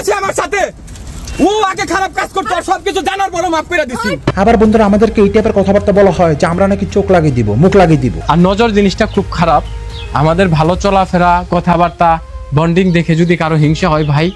আছে আমার সাথে, ও আগে খারাপ কাজ করতো, সবকিছু জানার পরও মাফ করে দিছি। আবার বন্ধুরা আমাদেরকে এই টাইপের কথাবার্তা বলা হয় যে আমরা নাকি চোখ লাগিয়ে দিব, মুখ লাগিয়ে দিব। আর নজর জিনিসটা খুব খারাপ। আমাদের ভালো চলাফেরা, কথাবার্তা, বন্ডিং দেখে যদি কারো হিংসা হয়, ভাই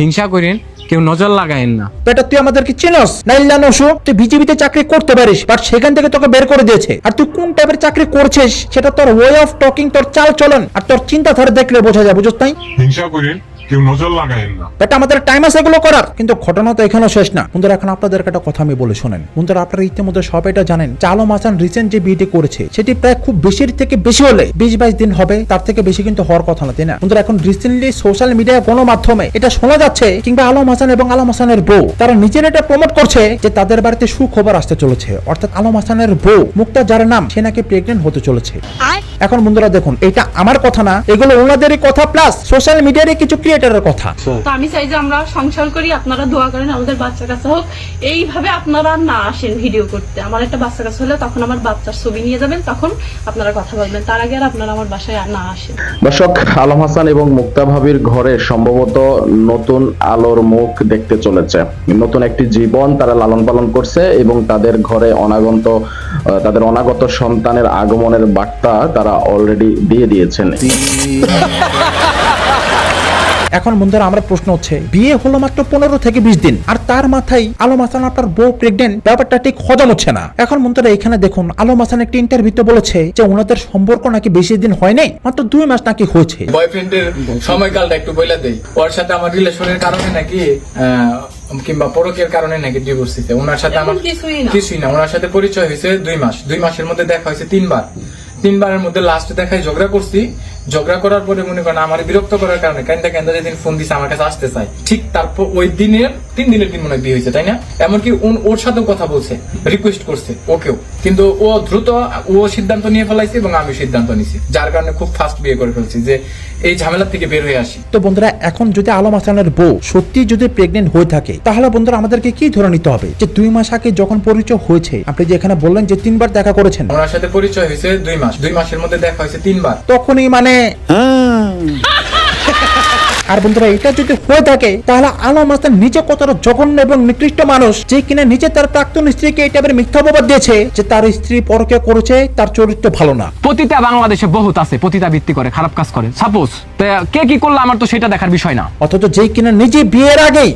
হিংসা করেন, কেউ নজর লাগায়েন না। বেটা তুই আমাদেরকে চিনস না? ইল্লা নসু, তুই বিজিবিতে চাকরি করতে পারিস, বাট সেখান থেকে তোকে বের করে দিয়েছে। আর তুই কোন টাইপের চাকরি করছিস সেটা তোর ওয়ে অফ টকিং, তোর চাল চলন আর তোর চিন্তাধারা দেখলে বোঝা যায়, বুঝছ তাই? হিংসা করেন, কেউ নজর লাগায়েন না। বেটা আমাদের টাইম আছে এগুলো করার, কিন্তু ঘটনা তো এখানেও শেষ না। বন্ধুরা এখন আপনাদের একটা কথা আমি বলে শোনেন। বন্ধুরা আপনারা ইতিমধ্যে সব এটা জানেন যে আলম হাসান রিসেন্ট যে বিয়েটি করেছে সেটি প্রায় খুব বেশির থেকে বেশি হলে 20-22 দিন হবে, তার থেকে বেশি কিন্তু হওয়ার কথা না, তাই না? বন্ধুরা এখন রিসেন্টলি সোশ্যাল মিডিয়া গণমাধ্যমে এটা শোনা যাচ্ছে, কিংবা আলম হাসান এবং আলম হাসানের বউ তারা নিজের এটা প্রমোট করছে যে তাদের বাড়িতে সুখবর আসতে চলেছে, অর্থাৎ আলম হাসানের বউ মুক্তা, যার নাম, সে নাকি প্রেগনেন্ট হতে চলেছে। এখন বন্ধুরা দেখুন, এটা আমার কথা না, এগুলো ওনাদেরই কথা, প্লাস সোশ্যাল মিডিয়ারই কিছু ক্রিয়েটরের কথা। তো আমি চাই যে আমরা সংসার করি, আপনারা দোয়া করেন আমাদের বাচ্চা কাছে হোক। এইভাবে আপনারা না আসেন ভিডিও করতে। আমার একটা বাচ্চা কাছে হলে তখন আমার বাচ্চার ছবি নিয়ে যাবেন, তখন আপনারা কথা বলবেন, তার আগে আর আপনারা আমার বাসায় না আসেন। দর্শক, আলম হাসান এবং মুক্তা ভাবির ঘরে সম্ভবত নতুন আলোর মুখ দেখতে চলেছে। নতুন একটি জীবন তারা লালন পালন করছে এবং তাদের ঘরে তাদের অনাগত সন্তানের আগমনের বার্তা তারা অলরেডি দিয়ে দিয়েছেন। এখন বন্ধুরা আমরা প্রশ্ন হচ্ছে, বিয়ে হলো মাত্র 15 থেকে 20 দিন, আর তার মাথায় আলম হাসান আপনার বউ প্রেগনেন্ট, ব্যাপারটা ঠিক হজম হচ্ছে না। এখন বন্ধুরা এখানে দেখুন, আলম হাসান একটি ইন্টারভিউতে বলেছে যে ওনাদের সম্পর্ক নাকি বেশি দিন হয় নাই, মাত্র 2 মাস নাকি হয়েছে। বয়ফ্রেন্ডের সময়কালটা একটু বলে দেই। ওর সাথে আমার রিলেশনের কারণে নাকি কিংবা পরকের কারণে নাকি ডিভোর্স দিতে। ওনার সাথে আমার কিছুই না, ওনার সাথে পরিচয় হয়েছে 2 মাস। 2 মাসের মধ্যে দেখা হয়েছে 3 বার। 3 বারের মধ্যে লাস্ট দেখায় ঝগড়া করছি। ঝগড়া করার পরে মনে করেন আমার বিরক্ত করার কারণে কেন্দা যেদিন ফোন দিছে আমার কাছে আসতে চাই, ঠিক তারপর ওই দিনের 3 দিনের দিন মনে হয় বিয়ে হয়েছে, তাই না? এমনকি ওর সাথেও কথা বলছে, রিকোয়েস্ট করছে ওকেও, কিন্তু ও দ্রুত সিদ্ধান্ত নিয়ে ফেলাইছে এবং আমি সিদ্ধান্ত নিছি, যার কারণে খুব ফাস্ট বিয়ে করে ফেলছি যে এই ঝামেলা থেকে বের হয়ে আসি। তো বন্ধুরা এখন যদি আলম হাসানের বউ সত্যি যদি প্রেগনেন্ট হয়ে থাকে, তাহলে বন্ধুরা আমাদেরকে কি ধরে নিতে হবে যে 2 মাস আগে যখন পরিচয় হয়েছে, আপনি যে এখানে বললেন যে 3 বার দেখা করেছেন, ওনার সাথে পরিচয় হয়েছে 2 মাস। 2 মাসের মধ্যে দেখা হয়েছে 3 বার। তখনই মানে আর বন্ধুরা এটা যদি হয়ে থাকে, তাহলে আলম হাসান নিজে কতটা জঘন্য এবং নিকৃষ্ট মানুষ, যে কিনা নিজে তার প্রাক্তন স্ত্রীকে এই টাইপের মিথ্যা অপবাদ দিয়েছে যে তার স্ত্রী পরকে করেছে, তার চরিত্র ভালো না। পতিতা বাংলাদেশে বহুত আছে, পতিতা ভিত্তি করে খারাপ কাজ করে। সাপোজ কে কি করলো আমার তো সেটা দেখার বিষয় না, অথচ যে কিনা নিজে বিয়ের আগেই